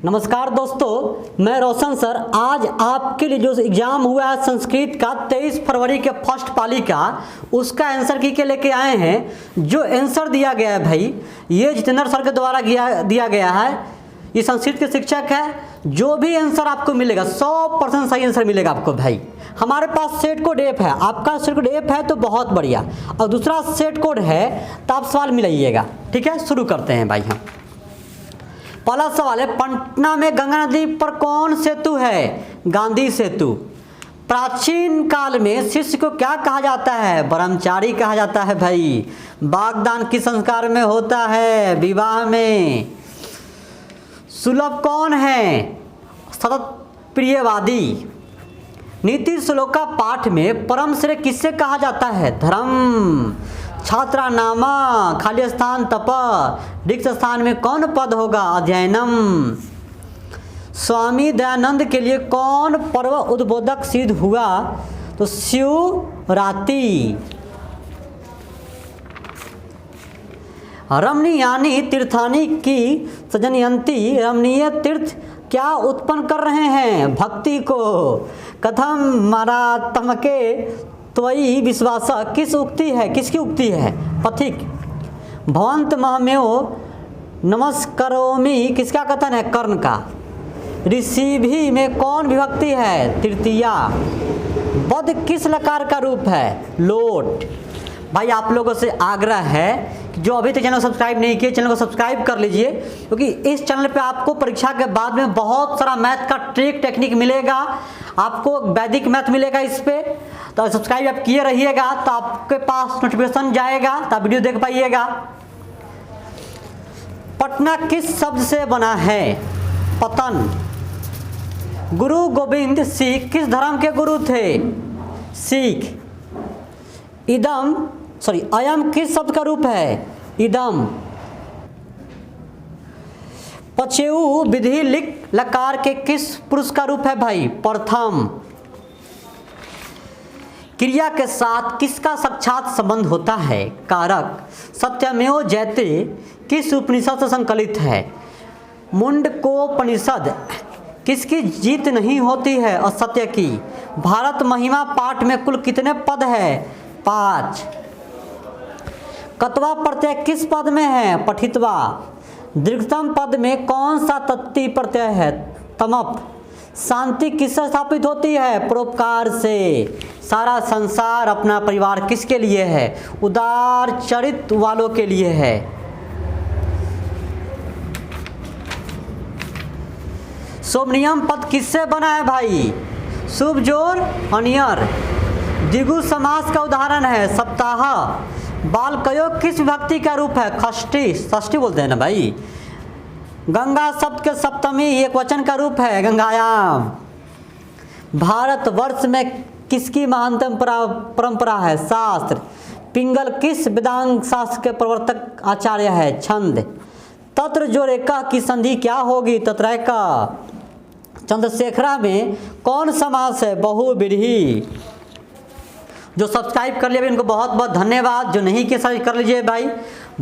नमस्कार दोस्तों, मैं रोशन सर। आज आपके लिए जो एग्ज़ाम हुआ है संस्कृत का 23 फरवरी के फर्स्ट पाली का, उसका आंसर की के लेके आए हैं। जो आंसर दिया गया है भाई, ये जितेंद्र सर के द्वारा दिया गया है। ये संस्कृत के शिक्षक है। जो भी आंसर आपको मिलेगा 100% सही आंसर मिलेगा आपको भाई। हमारे पास सेट कोड एफ है, आपका सेट कोड एफ है तो बहुत बढ़िया, और दूसरा सेट कोड है तो आप सवाल मिलाइएगा। ठीक है, शुरू करते हैं भाई। हम पहला सवाल है, पटना में गंगा नदी पर कौन सेतु है? गांधी सेतु। प्राचीन काल में शिष्य को क्या कहा जाता है? ब्रह्मचारी कहा जाता है भाई। वागदान किस संस्कार में होता है? विवाह में। सुलभ कौन है? सतत प्रियवादी। नीति श्लोका पाठ में परम श्रेय किससे कहा जाता है? धर्म। छात्रा नामा, खाली स्थान तप, रिक्त स्थान में कौन पद होगा? अध्ययनम। स्वामी दयानंद के लिए कौन पर्व उद्बोधक सिद्ध हुआ? तो शिवरात्रि। रमणीयानि तीर्थानि की सजनयंती। रमणीय तीर्थ क्या उत्पन्न कर रहे हैं? भक्ति को। कथम मारात्मके त्वयि विश्वास किस उक्ति है? किसकी उक्ति है? पथिक। भवंत महमेव नमस्करोमि किसका कथन है? कर्ण का। ऋषिभि में कौन विभक्ति है? तृतीया। बद किस लकार का रूप है? लोट। भाई आप लोगों से आग्रह है कि जो अभी तक चैनल सब्सक्राइब नहीं किए, चैनल को सब्सक्राइब कर लीजिए, क्योंकि इस चैनल पे आपको परीक्षा के बाद में बहुत सारा मैथ का ट्रिक टेक्निक मिलेगा। आपको वैदिक मैथ मिलेगा इस पे। तो सब्सक्राइब आप किए रहिएगा तो आपके पास नोटिफिकेशन जाएगा, तो आप वीडियो देख पाइएगा। पटना किस शब्द से बना है? पतन। गुरु गोविंद सिंह किस धर्म के गुरु थे? सिख। अयम किस शब्द का रूप है? इदम। पचेऊ विधि लिक लकार के किस पुरुष का रूप है भाई? प्रथम। क्रिया के साथ किसका साक्षात संबंध होता है? कारक। सत्यमेव जयते किस उपनिषद से संकलित है? मुंडकोपनिषद। किसकी जीत नहीं होती है? असत्य की। भारत महिमा पाठ में कुल कितने पद है? 5। कत्वा प्रत्यय किस पद में है? पठित्वा। दीर्घतम पद में कौन सा तत्ती प्रत्यय है? तमप। शांति किससे स्थापित होती है? परोपकार से। सारा संसार अपना परिवार किसके लिए है? उदार चरित्र वालों के लिए है। सोमनियम पद किससे बना है भाई? शुभ जोर अनियर। द्विगु समास का उदाहरण है सप्ताह। बालकयोग किस विभक्ति का रूप है? षष्ठी। षष्ठी बोलते हैं ना भाई। गंगा शब्द के सप्तमी एक वचन का रूप है गंगायाम। भारतवर्ष में किसकी महानतम परंपरा है? शास्त्र। पिंगल किस वेदांग शास्त्र के प्रवर्तक आचार्य है? छंद। तत्र जो रेखा की संधि क्या होगी? तत्रैका। चंद्रशेखरा में कौन समास है? बहुव्रीहि। जो सब्सक्राइब कर लिए उनको बहुत बहुत धन्यवाद। जो नहीं किया सब्सक्राइब कर लीजिए भाई।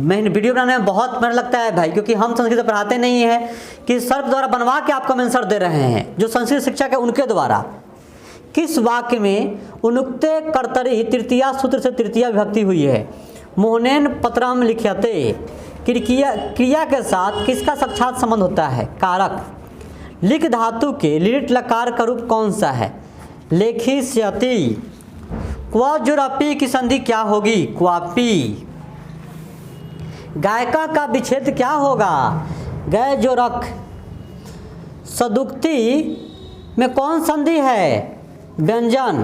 मैं वीडियो बनाने में बहुत मेहनत लगता है भाई, क्योंकि हम संस्कृत पढ़ाते नहीं हैं कि सर द्वारा बनवा के आपको आंसर दे रहे हैं। जो संस्कृत शिक्षक है उनके द्वारा। किस वाक्य में उनुक्ते कर्तरी तृतीया सूत्र से तृतीया विभक्ति हुई है? मोहनेन पत्रम लिख्यते। क्रिया के साथ किसका साक्षात संबंध होता है? कारक। लिख धातु के लिट लकार का रूप कौन सा है? लेखिष्यति। क्वजुरपी की संधि क्या होगी? क्वापी। गायिका का विच्छेद क्या होगा? गय जो रख। सदुक्ति में कौन संधि है? व्यंजन।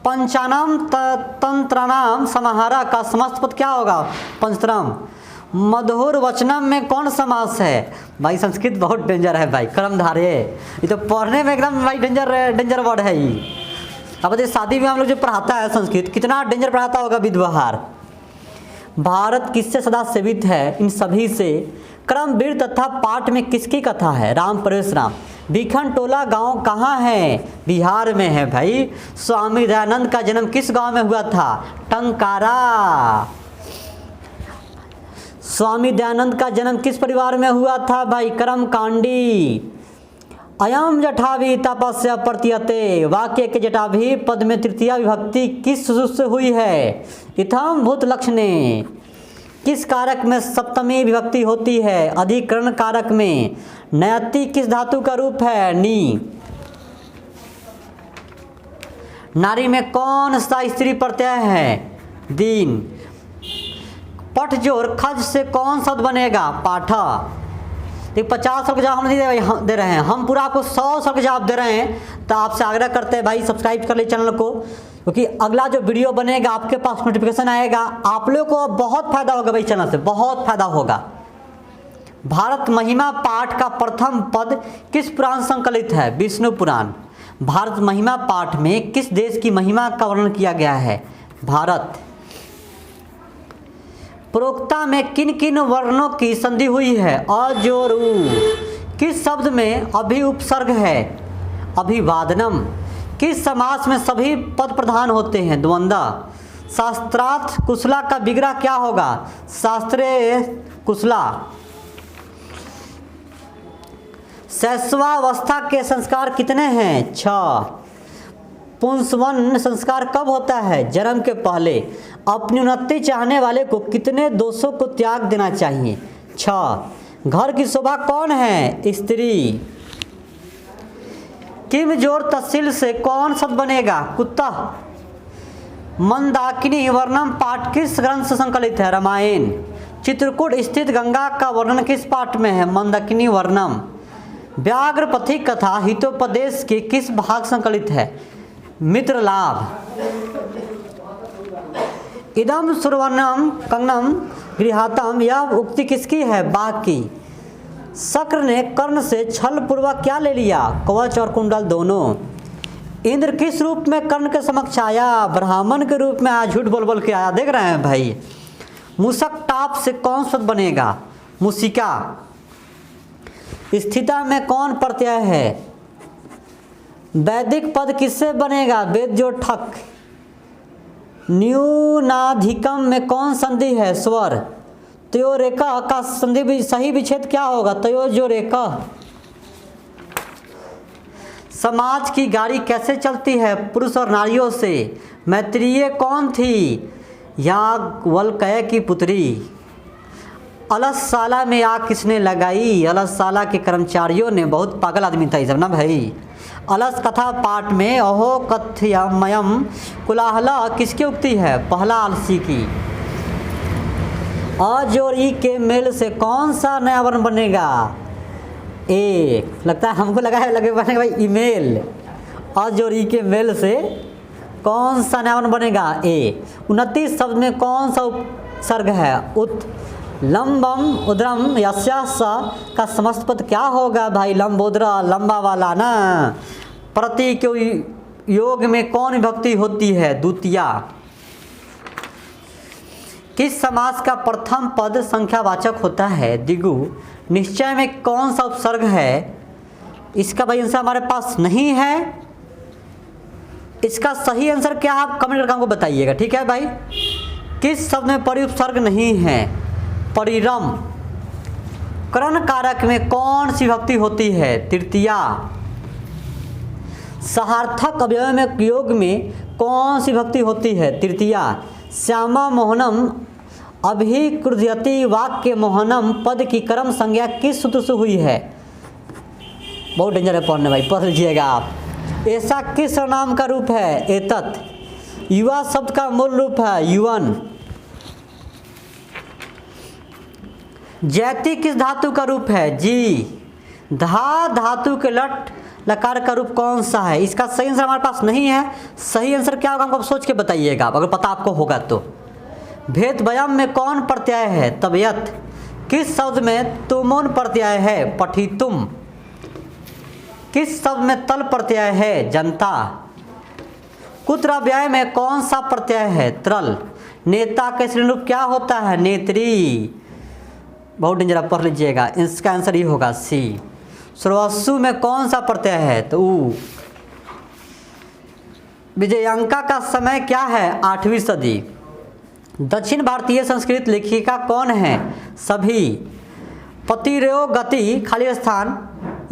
पंचानाम तंत्राणाम समाहारा का समस्त पद क्या होगा? पंचतरम। मधुर वचनम में कौन समास है? भाई संस्कृत बहुत डेंजर है भाई। कर्मधारय। ये तो पढ़ने में एकदम भाई डेंजर वर्ड है ये। अब बताइए, शादी में हम लोग जो पढ़ाता है संस्कृत, कितना डेंजर पढ़ाता होगा विद्वहार। भारत किससे सदा सेवित है? इन सभी से। क्रमवीर तथा पाठ में किसकी कथा है? राम परेश राम। भीखन टोला गांव कहाँ है? बिहार में है भाई। स्वामी दयानंद का जन्म किस गांव में हुआ था? टंकारा। स्वामी दयानंद का जन्म किस परिवार में हुआ था भाई? कर्मकांडी। अयम जटाभी तपस्या प्रतीयते, वाक्य के जटाभी पद में तृतीया विभक्ति किस सूत्र से हुई है? इथम भूत लक्षणे। किस कारक में सप्तमी विभक्ति होती है? अधिकरण कारक में। नयति किस धातु का रूप है? नी। नारी में कौन सा स्त्री प्रत्यय है? दीन। पठ जोर खज से कौन शब्द बनेगा? पाठा। देखिए 50 शब्द जवाब हम नहीं दे रहे हैं, हम पूरा आपको 100 शब्द जवाब दे रहे हैं। तो आपसे आग्रह करते हैं भाई सब्सक्राइब कर ले चैनल को, क्योंकि अगला जो वीडियो बनेगा आपके पास नोटिफिकेशन आएगा। आप लोग को बहुत फायदा होगा भाई, चैनल से बहुत फायदा होगा। भारत महिमा पाठ का प्रथम पद किस पुराण संकलित है? विष्णु पुराण। भारत महिमा पाठ में किस देश की महिमा का वर्णन किया गया है? भारत। प्रोक्ता में किन किन वर्णों की संधि हुई है? अ जोर उ। किस शब्द में अभि उपसर्ग है? अभिवादनम। किस समास में सभी पद प्रधान होते हैं? द्वंद्व। शास्त्रार्थ कुशला का विग्रह क्या होगा? शास्त्रे कुशला। शैशवावस्था के संस्कार कितने हैं? 6। पुंसवन संस्कार कब होता है? जन्म के पहले। अपनी उन्नति चाहने वाले को कितने दोषों को त्याग देना चाहिए? 6। घर की शोभा कौन है? स्त्री। किम जोर तहसील से कौन शब्द बनेगा? कुत्ता। मंदाकिनी वर्णम पाठ किस ग्रंथ से संकलित है? रामायण। चित्रकूट स्थित गंगा का वर्णन किस पाठ में है? मंदाकिनी वर्णम। व्याघ्र पथिक कथा हितोपदेश के किस भाग संकलित है? मित्र लाभ। इदम सुवर्णम कंगनम गृहातम, यह उक्ति किसकी है? बाघ की। शक्र ने कर्ण से छल पूर्वक क्या ले लिया? कवच और कुंडल दोनों। इंद्र किस रूप में कर्ण के समक्ष आया? ब्राह्मण के रूप में आया, झूठ बोल बोल के आया। देख रहे हैं भाई। मूषक टाप से कौन शब्द बनेगा? मूषिका। स्थिता में कौन प्रत्यय है? वैदिक पद किससे बनेगा? वेद जो ठक। न्यूनाधिकम में कौन संधि है? स्वर। त्योरेका का संधि भी सही विच्छेद क्या होगा? तयोजोरेका। समाज की गाड़ी कैसे चलती है? पुरुष और नारियों से। मैत्रेयी कौन थी? याज्ञवल्क्य की पुत्री। अलसशाला में आग किसने लगाई? अलसशाला के कर्मचारियों ने। बहुत पागल आदमी था ये सब ना भाई। अलस कथा पाठ में अहो कथ्यमयम कुलाहला किसकी उक्ति है? पहला आलसी की। अ जोर ई के मेल से कौन सा नया वर्ण बनेगा? ए। लगता है हमको लगा है लगे बनेगा भाई ईमेल। अ जोर ई के मेल से कौन सा नया वर्ण बनेगा? ए। 29 शब्द में कौन सा उपसर्ग है? उत। लंबम उद्रम यस्या स का समस्त पद क्या होगा भाई? लंबोदरा, लंबा वाला ना। प्रति के योग में कौन विभक्ति होती है? द्वितीया। किस समास का प्रथम पद संख्यावाचक होता है? द्विगु। निश्चय में कौन सा उपसर्ग है? इसका भाई आंसर हमारे पास नहीं है। इसका सही आंसर क्या है आप कमेंट करके हमको बताइएगा, ठीक है भाई। किस शब्द में परि उपसर्ग नहीं है? परिरम। करण कारक में कौन सी विभक्ति होती है? तृतीया। सहार्थक अवयव में योग में कौन सी विभक्ति होती है? तृतीया। श्यामा मोहनम अभिक्रुध्यति वाक्य मोहनम पद की कर्म संज्ञा किस सूत्र से हुई है? बहुत डेंजर है पढ़ने भाई, पढ़ लीजिएगा आप। ऐसा किस नाम का रूप है? एतत्। युवा शब्द का मूल रूप है युवन। जैती किस धातु का रूप है? जी। धा धातु के लट लकार का रूप कौन सा है? इसका सही आंसर हमारे पास नहीं है। सही आंसर क्या होगा हमको सोच के बताइएगा आप, अगर पता आपको होगा तो। भेद वयम में कौन प्रत्यय है? तबयत। किस शब्द में तुमुन प्रत्यय है? पठितुम। किस शब्द में तल प्रत्यय है? जनता। कुत्र व्यय में कौन सा प्रत्यय है? त्रल। नेता के श्रेणी रूप क्या होता है? नेत्री। बहुत डेंजर, आप पढ़ लीजिएगा। इसका आंसर ही होगा सी। सर्वस्व में कौन सा प्रत्यय है? तो ऊ। विजयांका का समय क्या है? 8वीं सदी। दक्षिण भारतीय संस्कृत लेखिका कौन है? सभी। पतिरेव गति खाली स्थान,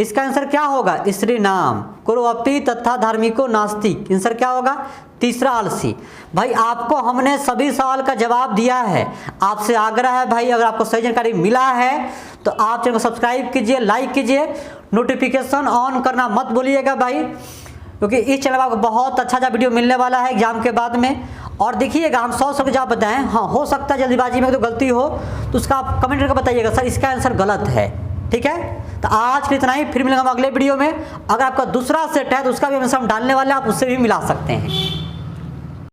इसका आंसर क्या होगा? स्त्री नाम। कुर्वती तथा धार्मिको नास्तिक, आंसर क्या होगा? तीसरा आलसी। भाई आपको हमने सभी सवाल का जवाब दिया है। आपसे आग्रह है भाई, अगर आपको सही जानकारी मिला है तो आप चैनल को सब्सक्राइब कीजिए, लाइक कीजिए, नोटिफिकेशन ऑन करना मत भूलिएगा भाई, क्योंकि इस चैनल पर आपको बहुत अच्छा वीडियो मिलने वाला है एग्जाम के बाद में। और देखिएगा हम 100 के जवाब बताएं, हाँ हो सकता है जल्दीबाजी में तो गलती हो तो उसका आप कमेंट करके बताइएगा सर इसका आंसर गलत है। ठीक है, तो आज के इतना ही, फिर मिलेंगे हम अगले वीडियो में। अगर आपका दूसरा सेट है तो उसका भी आंसर हम डालने वाले हैं, आप उससे भी मिला सकते हैं।